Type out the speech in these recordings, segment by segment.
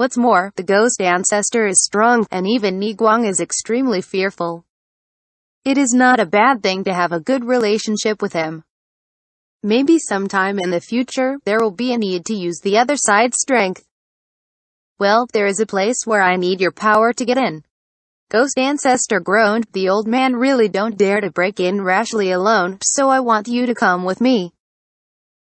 What's more, the ghost ancestor is strong, and even Niguang is extremely fearful. It is not a bad thing to have a good relationship with him. Maybe sometime in the future, there will be a need to use the other side's strength. Well, there is a place where I need your power to get in. Ghost ancestor groaned. The old man really don't dare to break in rashly alone, so I want you to come with me.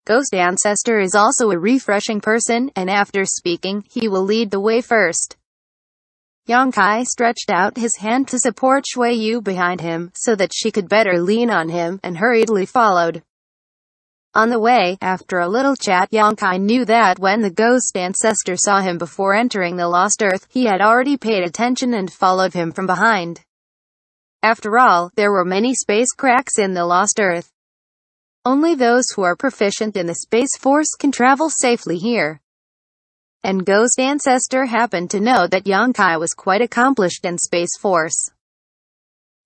Ghost ancestor is also a refreshing person, and after speaking, he will lead the way first. Yongkai stretched out his hand to support Shui Yu behind him, so that she could better lean on him, and hurriedly followed. On the way, after a little chat, Yongkai knew that when the ghost ancestor saw him before entering the Lost Earth, he had already paid attention and followed him from behind. After all, there were many space cracks in the Lost Earth. Only those who are proficient in the Space Force can travel safely here. And Ghost Ancestor happened to know that Yongkai was quite accomplished in Space Force.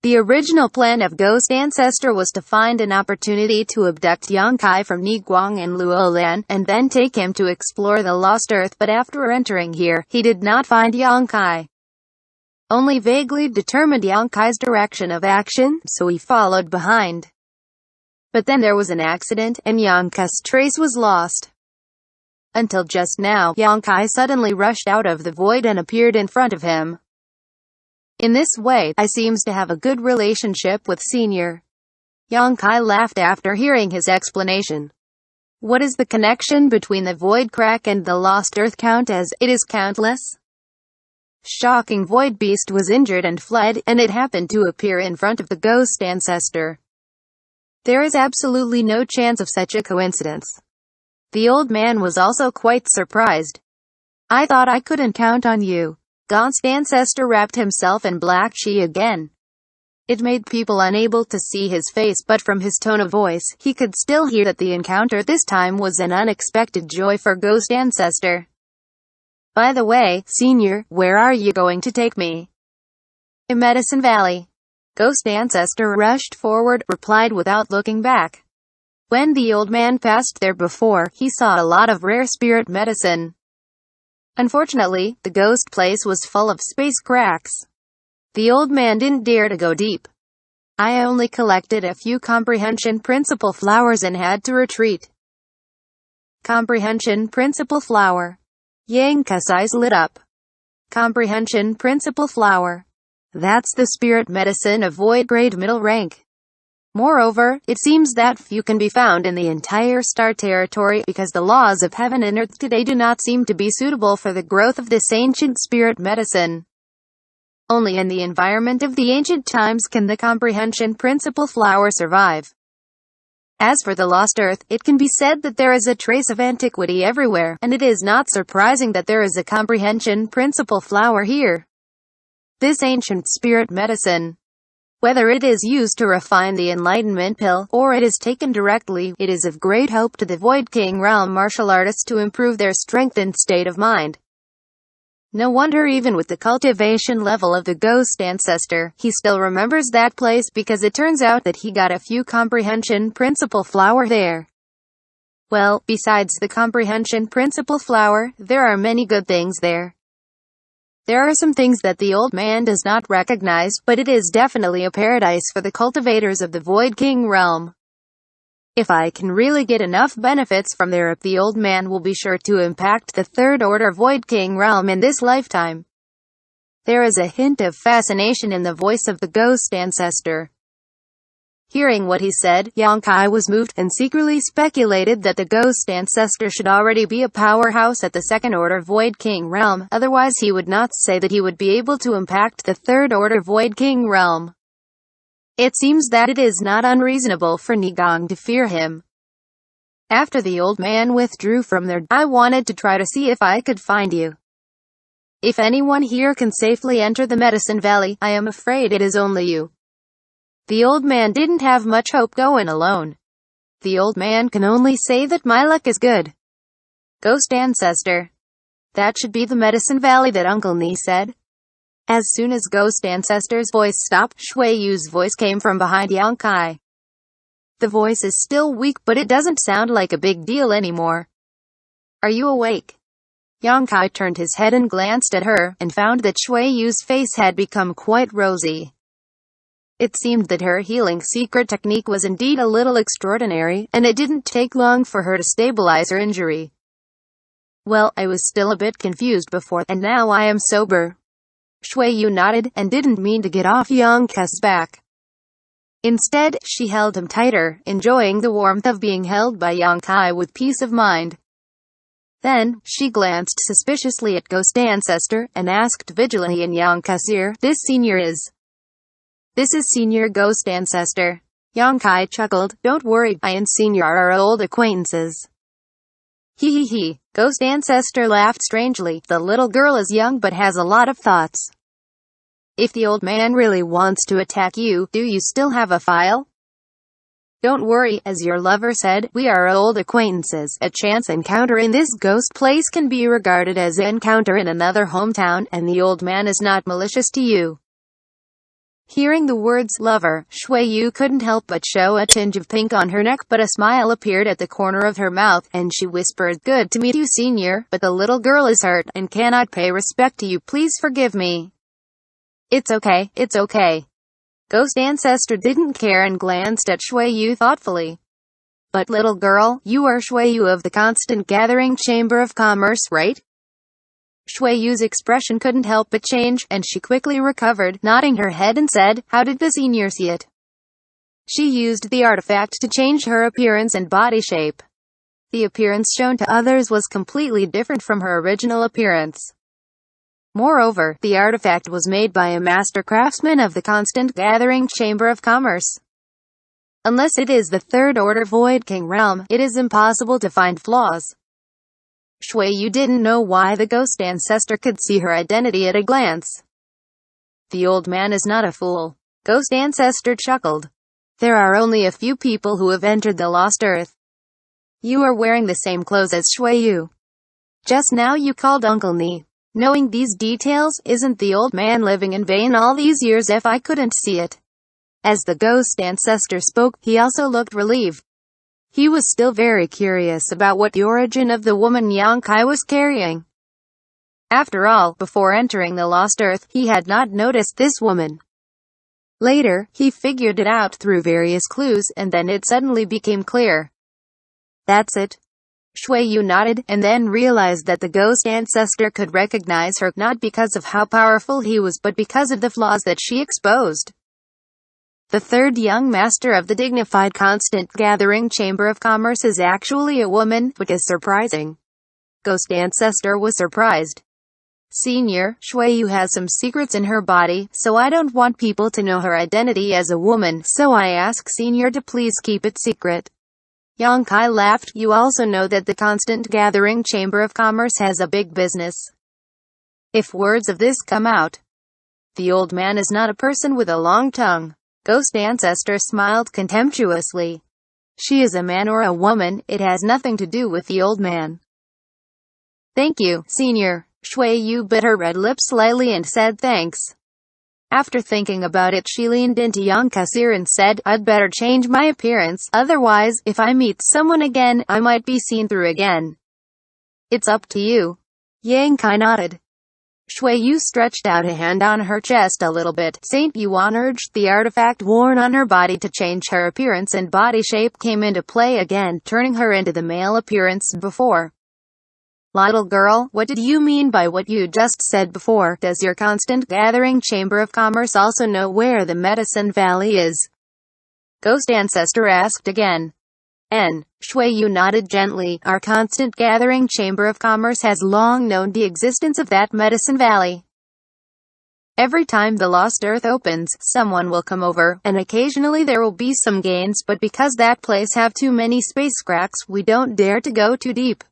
The original plan of Ghost Ancestor was to find an opportunity to abduct Yongkai from Niguang and Luolan, and then take him to explore the Lost Earth, but after entering here, he did not find Yongkai. Only vaguely determined Yonkai's direction of action, so he followed behind. But then there was an accident, and Yonkai's trace was lost. Until just now, Yongkai suddenly rushed out of the void and appeared in front of him. In this way, I seems to have a good relationship with Senior. Yongkai laughed after hearing his explanation. What is the connection between the void crack and the Lost Earth count, as it is countless? Shocking void beast was injured and fled, and it happened to appear in front of the ghost ancestor. There is absolutely no chance of such a coincidence. The old man was also quite surprised. I thought I couldn't count on you. Ghost ancestor wrapped himself in black chi again. It made people unable to see his face, but from his tone of voice, he could still hear that the encounter this time was an unexpected joy for Ghost ancestor. By the way, Senior, where are you going to take me? In Medicine Valley. Ghost ancestor rushed forward, replied without looking back. When the old man passed there before, he saw a lot of rare spirit medicine. Unfortunately, the ghost place was full of space cracks. The old man didn't dare to go deep. I only collected a few comprehension principle flowers and had to retreat. Comprehension principle flower. Yangka's eyes lit up. Comprehension principle flower. That's the spirit medicine of void grade middle rank. Moreover, it seems that few can be found in the entire star territory, because the laws of heaven and earth today do not seem to be suitable for the growth of this ancient spirit medicine. Only in the environment of the ancient times can the comprehension principle flower survive. As for the Lost Earth, it can be said that there is a trace of antiquity everywhere, and it is not surprising that there is a comprehension principle flower here. This ancient spirit medicine, whether it is used to refine the enlightenment pill, or it is taken directly, it is of great hope to the Void King realm martial artists to improve their strength and state of mind. No wonder even with the cultivation level of the ghost ancestor, he still remembers that place, because it turns out that he got a few comprehension principle flower there. Well, besides the comprehension principle flower, there are many good things there. There are some things that the old man does not recognize, but it is definitely a paradise for the cultivators of the Void King realm. If I can really get enough benefits from there, the old man will be sure to impact the Third Order Void King realm in this lifetime. There is a hint of fascination in the voice of the ghost ancestor. Hearing what he said, Yongkai was moved, and secretly speculated that the ghost ancestor should already be a powerhouse at the Second Order Void King realm, otherwise he would not say that he would be able to impact the Third Order Void King realm. It seems that it is not unreasonable for Nigong to fear him. After the old man withdrew from there, I wanted to try to see if I could find you. If anyone here can safely enter the Medicine Valley, I am afraid it is only you. The old man didn't have much hope going alone. The old man can only say that my luck is good. Ghost ancestor. That should be the Medicine Valley that Uncle Ni said. As soon as Ghost ancestor's voice stopped, Shui Yu's voice came from behind Yongkai. The voice is still weak, but it doesn't sound like a big deal anymore. Are you awake? Yang Kai turned his head and glanced at her, and found that Shui Yu's face had become quite rosy. It seemed that her healing secret technique was indeed a little extraordinary, and it didn't take long for her to stabilize her injury. Well, I was still a bit confused before, and now I am sober. Shui Yu nodded, and didn't mean to get off Yang Kai's back. Instead, she held him tighter, enjoying the warmth of being held by Yang Kai with peace of mind. Then, she glanced suspiciously at Ghost Ancestor, and asked vigilantly in Yang Kai's ear, "This senior is?" "This is Senior Ghost Ancestor." Yang Kai chuckled. "Don't worry, I and Senior are old acquaintances." He. Ghost Ancestor laughed strangely. "The little girl is young but has a lot of thoughts. If the old man really wants to attack you, do you still have a file?" "Don't worry, as your lover said, we are old acquaintances. A chance encounter in this ghost place can be regarded as an encounter in another hometown, and the old man is not malicious to you." Hearing the words lover, Shui Yu couldn't help but show a tinge of pink on her neck, but a smile appeared at the corner of her mouth, and she whispered, "Good to meet you, Senior, but the little girl is hurt, and cannot pay respect to you. Please forgive me." It's okay. Ghost Ancestor didn't care and glanced at Shui Yu thoughtfully. "But little girl, you are Shui Yu of the Constant Gathering Chamber of Commerce, right?" Shui Yu's expression couldn't help but change, and she quickly recovered, nodding her head and said, "How did the senior see it?" She used the artifact to change her appearance and body shape. The appearance shown to others was completely different from her original appearance. Moreover, the artifact was made by a master craftsman of the Constant Gathering Chamber of Commerce. Unless it is the Third Order Void King realm, it is impossible to find flaws. Shui Yu didn't know why the Ghost Ancestor could see her identity at a glance. "The old man is not a fool." Ghost Ancestor chuckled. "There are only a few people who have entered the Lost Earth. You are wearing the same clothes as Shui Yu. Just now you called Uncle Ni. Knowing these details, isn't the old man living in vain all these years if I couldn't see it?" As the Ghost Ancestor spoke, he also looked relieved. He was still very curious about what the origin of the woman Yang Kai was carrying. After all, before entering the Lost Earth, he had not noticed this woman. Later, he figured it out through various clues, and then it suddenly became clear. "That's it." Shui Yu nodded, and then realized that the Ghost Ancestor could recognize her, not because of how powerful he was, but because of the flaws that she exposed. The third young master of the dignified Constant Gathering Chamber of Commerce is actually a woman, which is surprising. Ghost Ancestor was surprised. "Senior, Shui Yu has some secrets in her body, so I don't want people to know her identity as a woman, so I ask Senior to please keep it secret." Yang Kai laughed. "You also know that the Constant Gathering Chamber of Commerce has a big business. If words of this come out, the old man is not a person with a long tongue." Ghost Ancestor smiled contemptuously. "She is a man or a woman, it has nothing to do with the old man." "Thank you, Senior." Shui Yu bit her red lips slightly and said thanks. After thinking about it, she leaned into Yang Kai's ear and said, "I'd better change my appearance, otherwise, if I meet someone again, I might be seen through again." "It's up to you." Yang Kai nodded. Shui Yu stretched out a hand on her chest a little bit. Saint Yuan urged. The artifact worn on her body to change her appearance and body shape came into play again, turning her into the male appearance before. "Little girl, what did you mean by what you just said before? Does your Constant Gathering Chamber of Commerce also know where the Medicine Valley is?" Ghost Ancestor asked again. Shui Yu nodded gently. "Our Constant Gathering Chamber of Commerce has long known the existence of that Medicine Valley. Every time the Lost Earth opens, someone will come over, and occasionally there will be some gains, but because that place have too many space cracks, we don't dare to go too deep.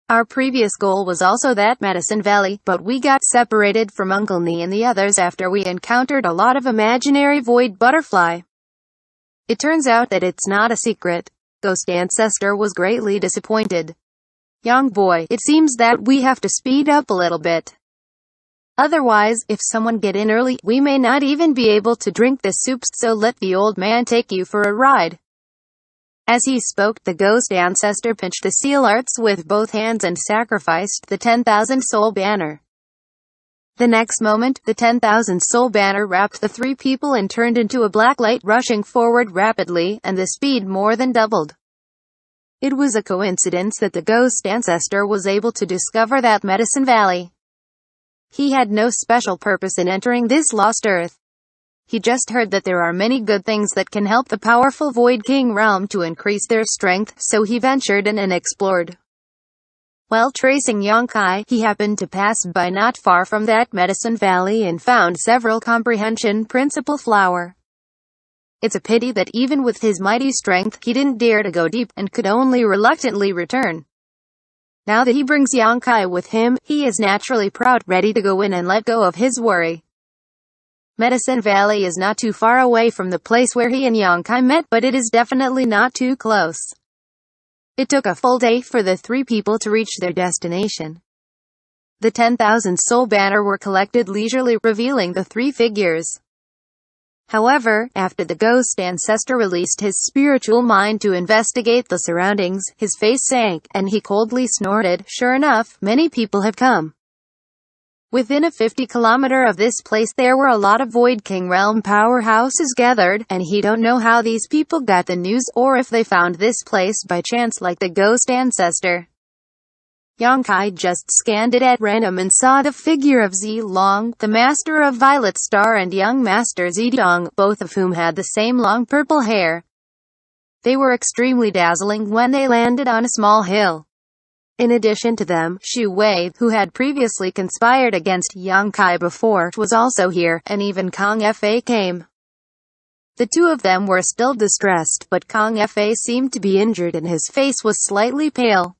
Our previous goal was also that Medicine Valley, but we got separated from Uncle Ni and the others after we encountered a lot of imaginary void butterfly. It turns out that it's not a secret." Ghost Ancestor was greatly disappointed. "Young boy, it seems that we have to speed up a little bit. Otherwise, if someone get in early, we may not even be able to drink the soup, so let the old man take you for a ride." As he spoke, the ghost ancestor pinched the seal arts with both hands and sacrificed the 10,000 soul banner. The next moment, the 10,000 soul banner wrapped the three people and turned into a black light rushing forward rapidly, and the speed more than doubled. It was a coincidence that the ghost ancestor was able to discover that Medicine Valley. He had no special purpose in entering this lost earth. He just heard that there are many good things that can help the powerful Void King realm to increase their strength, so he ventured in and explored. While tracing Yongkai, he happened to pass by not far from that Medicine Valley and found several comprehension principle flower. It's a pity that even with his mighty strength, he didn't dare to go deep, and could only reluctantly return. Now that he brings Yongkai with him, he is naturally proud, ready to go in and let go of his worry. Medicine Valley is not too far away from the place where he and Yongkai met, but it is definitely not too close. It took a full day for the three people to reach their destination. The 10,000 soul banner were collected leisurely, revealing the three figures. However, after the ghost ancestor released his spiritual mind to investigate the surroundings, his face sank, and he coldly snorted, "Sure enough, many people have come." Within a 50-kilometer of this place there were a lot of Void King realm powerhouses gathered, and he don't know how these people got the news, or if they found this place by chance like the ghost ancestor. Yongkai just scanned it at random and saw the figure of Zilong, the master of Violet Star, and young master Zidong, both of whom had the same long purple hair. They were extremely dazzling when they landed on a small hill. In addition to them, Xu Wei, who had previously conspired against Yongkai before, was also here, and even Kong Fa came. The two of them were still distressed, but Kong Fa seemed to be injured and his face was slightly pale.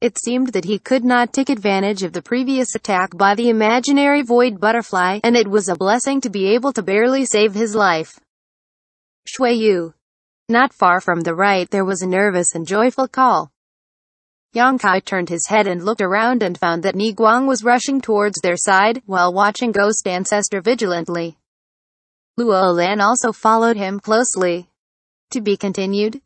It seemed that he could not take advantage of the previous attack by the imaginary void butterfly, and it was a blessing to be able to barely save his life. Shuiyu. Not far from the right there was a nervous and joyful call. Yongkai turned his head and looked around and found that Niguang was rushing towards their side, while watching Ghost Ancestor vigilantly. Luo Lan also followed him closely. To be continued.